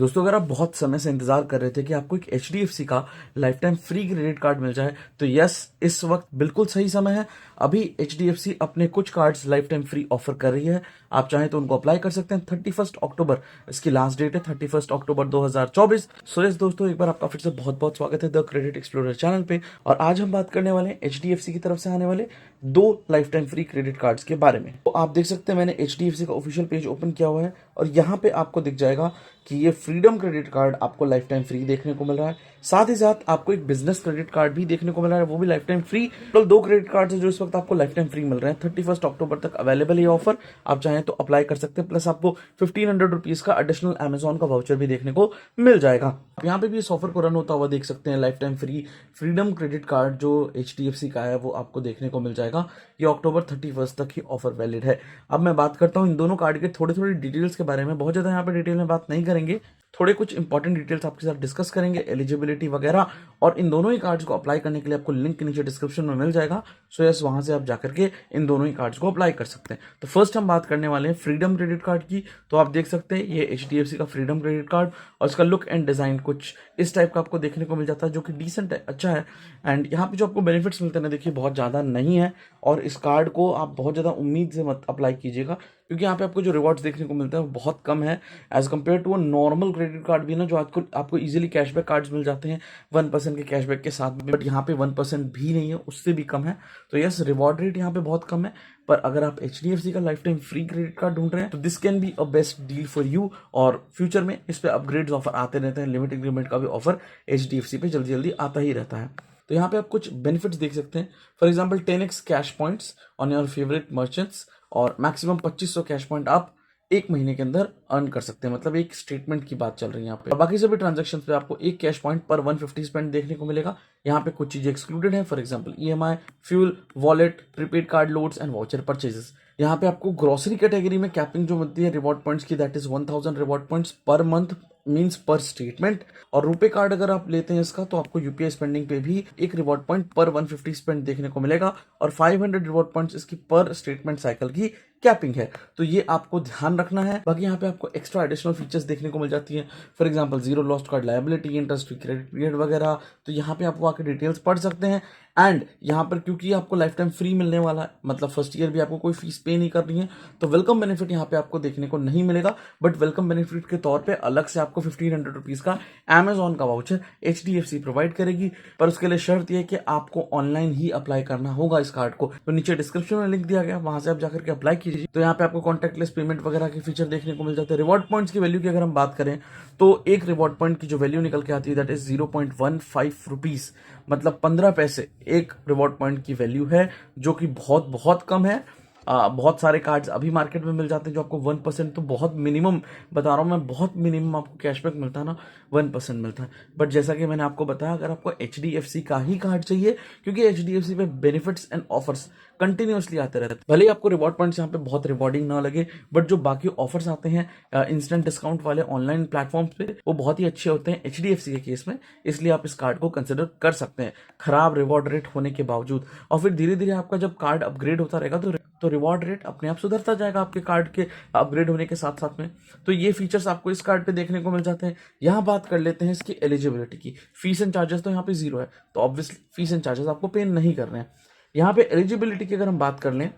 दोस्तों, अगर आप बहुत समय से इंतजार कर रहे थे कि आपको एक एचडीएफसी का lifetime free credit card मिल जाए, तो यस, इस वक्त बिल्कुल सही समय है। अभी एचडीएफसी अपने कुछ cards life time free offer कर रही है। आप चाहें तो उनको अप्लाई कर सकते हैं। 31 अक्टूबर इसकी लास्ट डेट है, 31 अक्टूबर 2024। सो यस दोस्तों, एक बार आपका फिर से बहुत बहुत स्वागत है द क्रेडिट एक्सप्लोरर चैनल पे। और आज हम बात करने वाले हैं एचडीएफसी की तरफ से आने वाले 2 life time free credit cards के बारे में। तो आप देख सकते हैं, मैंने एचडीएफसी का ऑफिशियल पेज ओपन किया हुआ है और यहाँ पे आपको दिख जाएगा कि ये फ्रीडम क्रेडिट कार्ड आपको लाइफ टाइम फ्री देखने को मिल रहा है। साथ ही साथ आपको एक बिजनेस क्रेडिट कार्ड भी देखने को मिल रहा है, वो भी life time free. Total 2 credit card है जो इस वक्त आपको लाइफ टाइम फ्री मिल रहे हैं। 31 अक्टूबर तक अवेलेबल ये ऑफर, आप चाहें तो अप्लाई कर सकते हैं। प्लस आपको 1500 रुपीज का एडिशनल अमेजॉन का वाउचर भी देखने को मिल जाएगा। आप यहाँ पे भी इस ऑफर को रन होता हुआ देख सकते हैं। Life time free freedom credit card जो एचडीएफसी का है वो आपको देखने को मिल जाएगा। ये अक्टूबर 31 तक ही ऑफर वैलिड है। अब मैं बात करता हूँ इन दोनों कार्ड के थोड़ी थोड़ी डिटेल्स के बारे में। बहुत ज्यादा यहाँ पे डिटेल में बात नहीं करेंगे, थोड़े कुछ इंपॉर्टेंट डिटेल्स आपके साथ डिस्कस करेंगे, एलिजिबिलिटी वगैरह। और इन दोनों ही कार्ड्स को अप्लाई करने के लिए आपको लिंक नीचे डिस्क्रिप्शन में मिल जाएगा। सो यस, वहां से आप जाकर के इन दोनों ही कार्ड्स को अप्लाई कर सकते हैं। तो फर्स्ट हम बात करने वाले हैं फ्रीडम क्रेडिट कार्ड की। तो आप देख सकते हैं ये एचडीएफसी का फ्रीडम क्रेडिट कार्ड, और इसका लुक एंड डिजाइन कुछ इस टाइप का आपको देखने को मिल जाता है, जो कि डिसेंट है, अच्छा है। एंड यहाँ पे जो आपको बेनिफिट्स मिलते हैं ना, देखिए बहुत ज्यादा नहीं है। और इस कार्ड को आप बहुत ज्यादा उम्मीद से मत अप्लाई कीजिएगा, क्योंकि यहाँ पे आपको जो रिवॉर्ड्स देखने को मिलते हैं वो बहुत कम है as compared to a normal credit card भी ना, जो आपको इजीली कैशबैक कार्ड्स मिल जाते हैं 1% के कैशबैक के साथ में। बट यहाँ पे 1% भी नहीं है, उससे भी कम है। तो यस, रिवॉर्ड रेट यहाँ पे बहुत कम है। पर अगर आप एचडीएफसी का lifetime free credit card ढूंढ रहे हैं तो this can be a best deal for you. और फ्यूचर में इस पे अपग्रेड्स ऑफर आते रहते हैं, लिमिट एग्रीमेंट का भी ऑफर एचडीएफसी पे जल्दी जल्दी आता ही रहता है। तो यहाँ पे आप कुछ बेनिफिट्स देख सकते हैं। For example 10x cash points on your favourite merchants, और मैक्सिमम 2500 कैश पॉइंट आप एक महीने के अंदर अर्न कर सकते हैं। मतलब एक स्टेटमेंट की बात चल रही है यहाँ पे। और बाकी सभी ट्रांजेक्शन पे आपको एक कैश पॉइंट पर 150 स्पेंड देखने को मिलेगा। यहाँ पे कुछ चीजें एक्सक्लूडेड है, for example EMI, fuel, wallet, prepaid card loads and voucher purchases. यहाँ पे आपको ग्रोसरी कैटेगरी में कैपिंग जो मिलती है रिवॉर्ड पॉइंट्स की, that is 1000 reward points per month, means पर स्टेटमेंट। और रुपे कार्ड अगर आप लेते हैं इसका, तो आपको यूपीआई स्पेंडिंग पे भी एक रिवॉर्ड पॉइंट पर 150 स्पेंड देखने को मिलेगा। और 500 रिवॉर्ड पॉइंट्स इसकी पर स्टेटमेंट साइकिल की कैपिंग है। तो ये आपको ध्यान रखना है। बाकी यहाँ पे आपको एक्स्ट्रा एडिशनल फीचर्स देखने को मिल जाती है, for example zero lost card liability, interest free credit period वगैरह। तो यहाँ पे आपको आके डिटेल्स पढ़ सकते हैं। एंड यहाँ पर क्योंकि आपको लाइफ टाइम फ्री मिलने वाला है, मतलब फर्स्ट ईयर भी आपको कोई फीस पे नहीं करनी है, तो वेलकम बेनिफिट यहाँ पे आपको देखने को नहीं मिलेगा। बट वेलकम बेनिफिट के तौर पे अलग से आपको 1500 रुपीज का अमेजॉन का वाउचर एचडीएफसी प्रोवाइड करेगी। पर उसके लिए शर्त यह कि आपको ऑनलाइन ही अप्लाई करना होगा इस कार्ड को। तो नीचे डिस्क्रिप्शन में लिंक दिया गया, वहां से आप जाकर के अप्लाई कीजिए। तो यहाँ पे आपको कॉन्टैक्टलेस पेमेंट वगैरह के फीचर देखने को मिल जाते हैं। रिवॉर्ड पॉइंट्स की वैल्यू की अगर हम बात करें, तो एक रिवॉर्ड पॉइंट की जो वैल्यू निकल के आती है दैट इज 0.15 रुपीज, मतलब 15 पैसे एक रिवॉर्ड पॉइंट की वैल्यू है, जो कि बहुत बहुत कम है। बहुत सारे कार्ड्स अभी मार्केट में मिल जाते हैं जो आपको 1%, तो बहुत मिनिमम बता रहा हूँ मैं, बहुत मिनिमम आपको कैशबैक मिलता है ना, 1% मिलता है। बट जैसा कि मैंने आपको बताया, अगर आपको एचडीएफसी का ही कार्ड चाहिए, क्योंकि एचडीएफसी पे बेनिफिट्स एंड ऑफर्स कंटिन्यूअसली आते रहते हैं। भले ही आपको रिवॉर्ड पॉइंट्स यहाँ पे बहुत रिवॉर्डिंग ना लगे, बट जो बाकी ऑफर्स आते हैं इंस्टेंट डिस्काउंट वाले ऑनलाइन प्लेटफॉर्म पे, वो बहुत ही अच्छे होते हैं एचडीएफसी के केस में। इसलिए आप इस कार्ड को कंसिडर कर सकते हैं, खराब रिवॉर्ड रेट होने के बावजूद। और फिर धीरे धीरे आपका जब कार्ड अपग्रेड होता रहेगा, तो रिवॉर्ड रेट अपने आप सुधरता जाएगा आपके कार्ड के अपग्रेड होने के साथ साथ में। तो ये फीचर्स आपको इस कार्ड पे देखने को मिल जाते हैं। यहाँ बात कर लेते हैं इसकी एलिजिबिलिटी की। फीस एंड चार्जेस तो यहाँ पे 0 है, तो ऑब्वियसली फीस एंड चार्जेस आपको पे नहीं करने हैं। यहाँ पे एलिजिबिलिटी की अगर हम बात कर लें,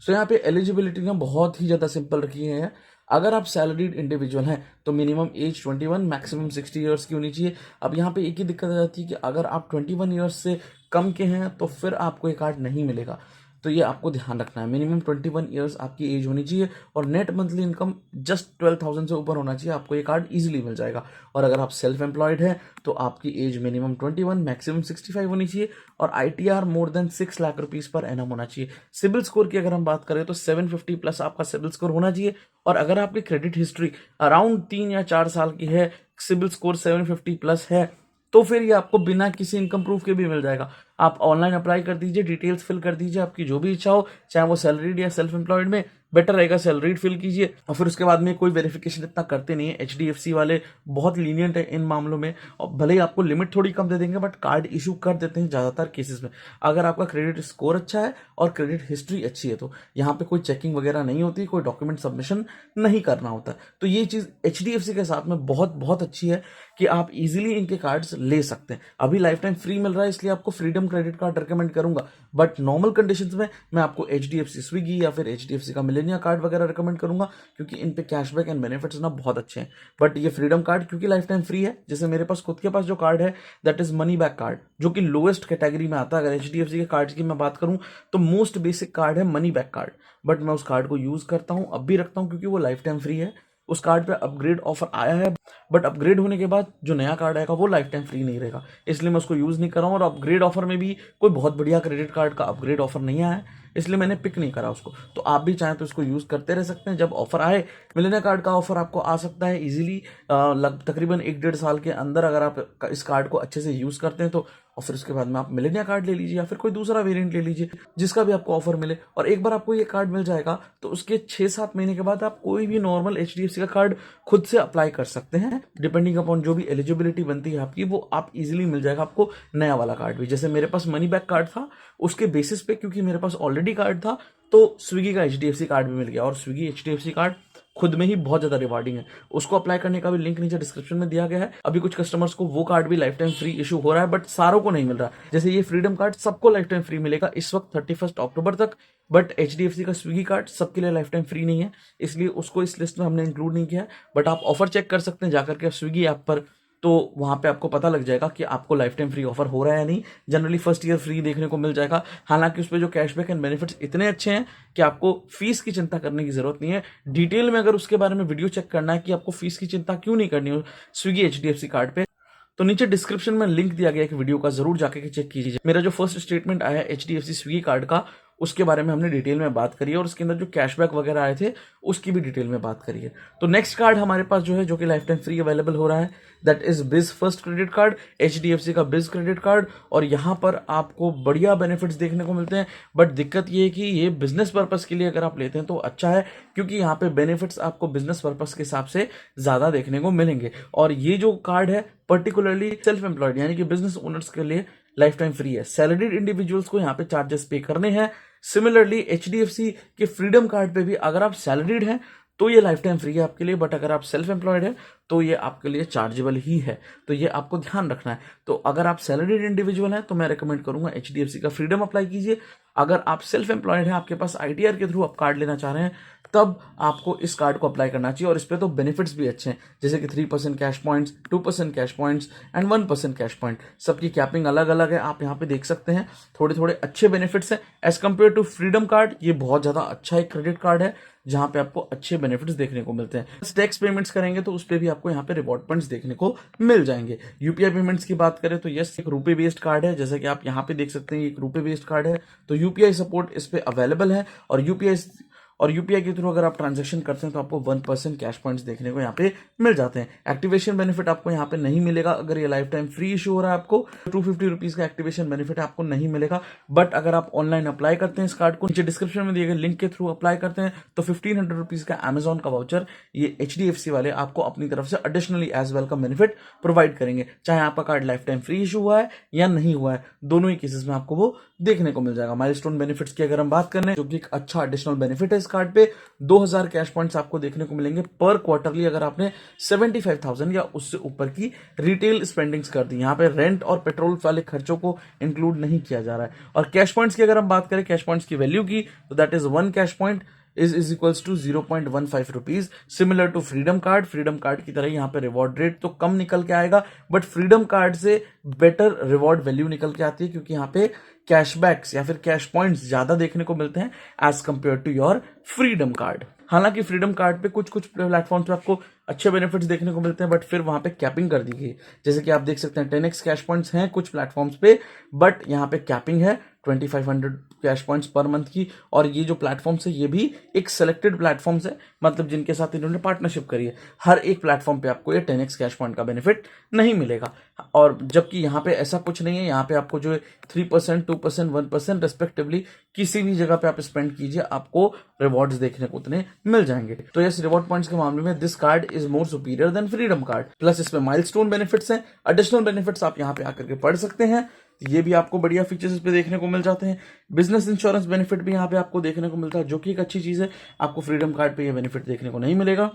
तो यहाँ पे एलिजिबिलिटी ना बहुत ही ज्यादा सिंपल रखी है। अगर आप सैलरीड इंडिविजुअल हैं तो मिनिमम एज 21, मैक्सिमम 60 ईयर्स की होनी चाहिए। अब यहाँ पे एक ही दिक्कत आ जाती है कि अगर आप 21 ईयर्स से कम के हैं तो फिर आपको ये कार्ड नहीं मिलेगा। तो ये आपको ध्यान रखना है, मिनिमम 21 ईयर्स आपकी एज होनी चाहिए, और नेट मंथली इनकम जस्ट 12,000 से ऊपर होना चाहिए, आपको ये कार्ड इजीली मिल जाएगा। और अगर आप सेल्फ एम्प्लॉयड हैं तो आपकी एज मिनिमम 21, मैक्सिमम 65 होनी चाहिए, और ITR more than 6 lakh rupees per annum होना चाहिए। सिबिल स्कोर की अगर हम बात करें तो 750 प्लस आपका सिबिल स्कोर होना चाहिए। और अगर आपकी क्रेडिट हिस्ट्री अराउंड 3 या 4 साल की है, सिबिल स्कोर 750 प्लस है, तो फिर ये आपको बिना किसी इनकम प्रूफ के भी मिल जाएगा। आप ऑनलाइन अप्लाई कर दीजिए, डिटेल्स फिल कर दीजिए, आपकी जो भी इच्छा हो, चाहे वो सैलरीड या सेल्फ एम्प्लॉयड में, बेटर रहेगा सैलरीड फिल कीजिए। और फिर उसके बाद में कोई वेरिफिकेशन इतना करते नहीं है, एचडीएफसी वाले बहुत लीनियंट है इन मामलों में, और भले ही आपको लिमिट थोड़ी कम दे देंगे बट कार्ड इशू कर देते हैं ज़्यादातर केसेस में, अगर आपका क्रेडिट स्कोर अच्छा है और क्रेडिट हिस्ट्री अच्छी है तो। यहाँ पे कोई चेकिंग वगैरह नहीं होती, कोई डॉक्यूमेंट सबमिशन नहीं करना होता। तो ये चीज़ एचडीएफसी के साथ में बहुत बहुत अच्छी है कि आप इजीली इनके कार्ड्स ले सकते हैं। अभी लाइफ टाइम फ्री मिल रहा है इसलिए आपको फ्रीडम क्रेडिट कार्ड रिकमेंड करूंगा, बट नॉर्मल कंडीशंस में मैं आपको एचडीएफसी स्विगी या फिर एचडीएफसी का मिलेनिया कार्ड वगैरह रिकमेंड करूंगा, क्योंकि इन पे कैशबैक एंड बेनिफिट्स ना बहुत अच्छे हैं। बट ये फ्रीडम कार्ड क्योंकि लाइफ टाइम फ्री है, जैसे मेरे पास खुद के पास जो कार्ड है that is money back card, जो कि लोएस्ट कैटेगरी में आता है। अगर एचडीएफसी के कार्ड की मैं बात करूं तो मोस्ट बेसिक कार्ड है मनी बैक कार्ड, बट मैं उस कार्ड को यूज करता हूं, अब भी रखता हूं, क्योंकि वो लाइफ टाइम फ्री है। उस कार्ड पे अपग्रेड ऑफर आया है, बट अपग्रेड होने के बाद जो नया कार्ड आएगा वो लाइफ टाइम फ्री नहीं रहेगा, इसलिए मैं उसको यूज नहीं कर रहा हूँ। और अपग्रेड ऑफर में भी कोई बहुत बढ़िया क्रेडिट कार्ड का अपग्रेड ऑफर नहीं आया है, इसलिए मैंने पिक नहीं करा उसको। तो आप भी चाहें तो इसको यूज करते रह सकते हैं, जब ऑफर आए। मिलेनिया कार्ड का ऑफर आपको आ सकता है इजीली तकरीबन 1-1.5 साल के अंदर, अगर आप इस कार्ड को अच्छे से यूज करते हैं तो। और फिर उसके बाद में आप मिलेनिया कार्ड ले लीजिए या फिर कोई दूसरा वेरिएंट ले लीजिए, जिसका भी आपको ऑफर मिले। और एक बार आपको ये कार्ड मिल जाएगा तो उसके 6-7 महीने के बाद आप कोई भी नॉर्मल एचडीएफसी का कार्ड खुद से अप्लाई कर सकते हैं, डिपेंडिंग अपॉन जो भी एलिजिबिलिटी बनती है आपकी, वो आप इजीली मिल जाएगा आपको नया वाला कार्ड भी। जैसे मेरे पास मनी बैक कार्ड था, उसके बेसिस पे क्योंकि मेरे पास ऑलरेडी कार्ड था तो स्विगी का एचडीएफसी कार्ड भी मिल गया। और स्विगी एचडीएफसी कार्ड खुद में ही बहुत ज्यादा रिवार्डिंग है, उसको अप्लाई करने का भी लिंक नीचे डिस्क्रिप्शन में दिया गया है। अभी कुछ कस्टमर्स को वो कार्ड भी लाइफ टाइम फ्री इशू हो रहा है, बट सारों को नहीं मिल रहा। जैसे ये फ्रीडम कार्ड सबको लाइफ टाइम फ्री मिलेगा इस वक्त 31 अक्टूबर तक, बट एचडीएफसी का स्विगी कार्ड सबके लिए लाइफ टाइम फ्री नहीं है, इसलिए उसको इस लिस्ट में हमने इंक्लूड नहीं किया है। बट आप ऑफर चेक कर सकते हैं जाकर के स्विगी ऐप पर, तो वहां पे आपको पता लग जाएगा कि आपको लाइफ टाइम फ्री ऑफर हो रहा है या नहीं। जनरली फर्स्ट ईयर फ्री देखने को मिल जाएगा, हालांकि उस पर जो कैशबैक एंड बेनिफिट्स इतने अच्छे हैं कि आपको फीस की चिंता करने की जरूरत नहीं है। डिटेल में अगर उसके बारे में वीडियो चेक करना है कि आपको फीस की चिंता क्यों नहीं करनी हो स्विगी एचडीएफसी कार्ड पे, तो नीचे डिस्क्रिप्शन में लिंक दिया गया एक वीडियो का, जरूर जाके के चेक कीजिए। मेरा जो फर्स्ट स्टेटमेंट आया एचडीएफसी स्विगी कार्ड का, उसके बारे में हमने डिटेल में बात करी है, और उसके अंदर जो कैशबैक वगैरह आए थे उसकी भी डिटेल में बात करी है। तो नेक्स्ट कार्ड हमारे पास जो है, जो कि लाइफ टाइम फ्री अवेलेबल हो रहा है, दैट इज बिज फर्स्ट क्रेडिट कार्ड, एचडीएफसी का बिज क्रेडिट कार्ड। और यहाँ पर आपको बढ़िया बेनिफिट्स देखने को मिलते हैं, बट दिक्कत ये है कि ये बिजनेस पर्पस के लिए अगर आप लेते हैं तो अच्छा है, क्योंकि यहाँ पे बेनिफिट्स आपको बिजनेस पर्पस के हिसाब से ज्यादा देखने को मिलेंगे। और ये जो कार्ड है पर्टिकुलरली सेल्फ एम्प्लॉयड यानी कि बिजनेस ओनर्स के लिए लाइफ टाइम फ्री है। सैलरीड इंडिविजुअल्स को यहाँ पे चार्जेस पे करने हैं। सिमिलरली एचडीएफसी के फ्रीडम कार्ड पे भी अगर आप सैलरीड हैं तो ये लाइफ टाइम फ्री है आपके लिए, बट अगर आप सेल्फ एम्प्लॉयड है तो ये आपके लिए चार्जेबल ही है, तो ये आपको ध्यान रखना है। तो अगर आप सैलरीड इंडिविजुअल हैं तो मैं रेकमेंड करूंगा एचडीएफसी का फ्रीडम अप्लाई कीजिए। अगर आप सेल्फ एम्प्लॉयड हैं, आपके पास आईटीआर के थ्रू आप कार्ड लेना चाह रहे हैं, तब आपको इस कार्ड को अप्लाई करना चाहिए। और इस पे तो बेनिफिट्स भी अच्छे हैं, जैसे कि 3% cash points, 2% cash points and 1% cash point, सबकी कैपिंग अलग अलग है, आप यहाँ पे देख सकते हैं। थोड़े थोड़े अच्छे बेनिफिट्स हैं as compared to freedom card. ये बहुत ज्यादा अच्छा एक क्रेडिट कार्ड है जहां पे आपको अच्छे बेनिफिट्स देखने को मिलते हैं। टैक्स पेमेंट्स करेंगे तो उस पर भी आपको यहाँ पे रिवॉर्ड पॉइंट्स देखने को मिल जाएंगे। यूपीआई पेमेंट्स की बात करें तो यस, एक रुपए बेस्ड कार्ड है, जैसे कि आप यहाँ पे देख सकते हैं, एक रुपए बेस्ड कार्ड है, तो यूपीआई सपोर्ट इस पे अवेलेबल है। और यूपीआई के थ्रू अगर आप ट्रांजैक्शन करते हैं तो आपको 1% कैश पॉइंट्स देखने को यहाँ पे मिल जाते हैं। एक्टिवेशन बेनिफिट आपको यहाँ पे नहीं मिलेगा अगर ये लाइफ टाइम फ्री इशू हो रहा है, आपको 250 रुपीज का एक्टिवेशन बेनिफिट आपको नहीं मिलेगा। बट अगर आप ऑनलाइन अप्लाई करते हैं इस कार्ड को, नीचे डिस्क्रिप्शन में दिए गए लिंक के थ्रू अप्लाई करते हैं, तो 1500 रुपीज का अमेजॉन का वाउचर ये एचडीएफसी वाले आपको अपनी तरफ से एडिशनली एज वेल का बेनिफिट प्रोवाइड करेंगे, चाहे आपका card life time free issue हुआ है या नहीं हुआ है, दोनों ही केसेस में आपको वो देखने को मिल जाएगा। माइलस्टोन बेनिफिट्स की अगर हम बात करें, जो कि एक अच्छा एडिशनल बेनिफिट है इस कार्ड पे, 2000 कैश पॉइंट्स आपको देखने को मिलेंगे पर क्वार्टरली अगर आपने 75,000 या उससे ऊपर की रिटेल स्पेंडिंग्स कर दी। यहाँ पे रेंट और पेट्रोल वाले खर्चों को इंक्लूड नहीं किया जा रहा है। और कैश पॉइंट्स की अगर हम बात करें, कैश पॉइंट्स की वैल्यू की, तो that is 1 cash point is equals to 0.15 rupees, similar to freedom card. Freedom card की तरह यहाँ पे रिवॉर्ड रेट तो कम निकल के आएगा, बट फ्रीडम कार्ड से बेटर रिवॉर्ड वैल्यू निकल के आती है, क्योंकि यहाँ पे कैशबैक्स या फिर कैश पॉइंट्स ज्यादा देखने को मिलते हैं as compared to your Freedom card. हालांकि फ्रीडम कार्ड पे कुछ कुछ प्लेटफॉर्म्स पे आपको अच्छे बेनिफिट्स देखने को मिलते हैं, बट फिर वहां पे कैपिंग कर दी गई, जैसे कि आप देख सकते हैं 10x कैश पॉइंट्स हैं कुछ प्लेटफॉर्म्स पे, बट यहाँ पे कैपिंग है 2500 कैश पॉइंट्स पर मंथ की। और ये जो प्लेटफॉर्म्स है ये भी एक सेलेक्टेड प्लेटफॉर्म्स है, मतलब जिनके साथ इन्होंने पार्टनरशिप करी है। हर एक प्लेटफॉर्म पे आपको ये 10x कैश पॉइंट का बेनिफिट नहीं मिलेगा। और जबकि यहाँ पे ऐसा कुछ नहीं है, यहाँ पे आपको जो 3%, 2%, 1% रेस्पेक्टिवली किसी भी जगह पे आप स्पेंड कीजिए आपको रिवॉर्ड्स देखने को उतने मिल जाएंगे। तो यस, रिवॉर्ड पॉइंट्स के मामले में this card is more superior than Freedom card. Plus इसमें माइलस्टोन बेनिफिट्स हैं, एडिशनल बेनिफिट्स आप यहाँ पे आकर के पढ़ सकते हैं। ये भी आपको बढ़िया फीचर्स इस पे देखने को मिल जाते हैं। बिजनेस इंश्योरेंस बेनिफिट भी यहाँ पे आपको देखने को मिलता है, जो कि एक अच्छी चीज है। आपको फ्रीडम कार्ड पे ये बेनिफिट देखने को नहीं मिलेगा।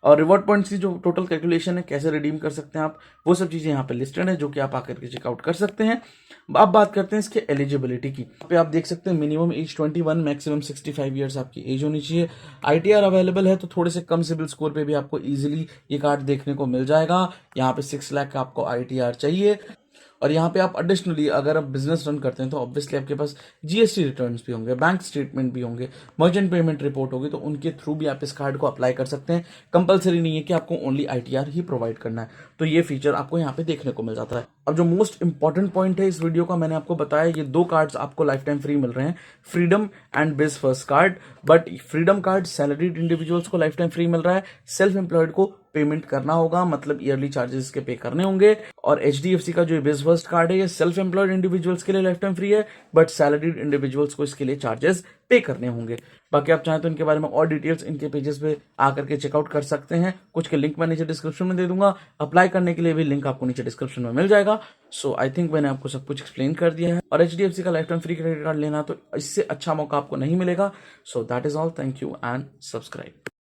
और रिवॉर्ड पॉइंट्स की जो टोटल कैलकुलेशन है, कैसे रिडीम कर सकते हैं आप, वो सब चीजें यहाँ पे लिस्टेड है, जो कि आप आकर के चेकआउट कर सकते हैं। अब बात करते हैं इसके एलिजिबिलिटी की। यहाँ पे आप देख सकते हैं मिनिमम एज 21, मैक्सिमम 65 ईयर्स आपकी एज होनी चाहिए। आईटीआर अवेलेबल है, तो थोड़े से कम सिविल स्कोर पे भी आपको इजीली ये कार्ड देखने को मिल जाएगा। यहाँ पे 6 लाख का आपको आईटीआर चाहिए। और यहाँ पे आप एडिशनली अगर आप बिजनेस रन करते हैं तो ऑब्वियसली आपके पास जीएसटी रिटर्न्स भी होंगे, बैंक स्टेटमेंट भी होंगे, मर्चेंट पेमेंट रिपोर्ट होगी, तो उनके थ्रू भी आप इस कार्ड को अप्लाई कर सकते हैं। कंपलसरी नहीं है कि आपको ओनली आईटीआर ही प्रोवाइड करना है। तो ये फीचर आपको यहाँ पे देखने को मिल जाता है। अब जो मोस्ट इंपॉर्टेंट पॉइंट है इस वीडियो का, मैंने आपको बताया ये 2 कार्ड्स आपको लाइफ टाइम फ्री मिल रहे हैं, फ्रीडम एंड बिज first card. But freedom card salaried individuals को लाइफ टाइम फ्री मिल रहा है, सेल्फ एम्प्लॉयड को पेमेंट करना होगा, मतलब ईयरली चार्जेस के पे करने होंगे। और एचडीएफसी का जो बिज फर्स्ट कार्ड है ये सेल्फ एम्प्लॉयड इंडिविजुअल्स के लिए लाइफ टाइम फ्री है, बट सैलरीड इंडिविजुअल्स को इसके लिए चार्जेस पे करने होंगे। बाकी आप चाहें तो इनके बारे में और डिटेल्स इनके पेजेस पे आकर के चेकआउट कर सकते हैं। कुछ के लिंक मैं नीचे डिस्क्रिप्शन में दे दूंगा, अप्लाई करने के लिए भी लिंक आपको नीचे डिस्क्रिप्शन में मिल जाएगा। सो आई थिंक मैंने आपको सब कुछ एक्सप्लेन कर दिया है। और एचडीएफसी का lifetime free credit card लेना तो इससे अच्छा मौका आपको नहीं मिलेगा। So that is all, thank you and subscribe.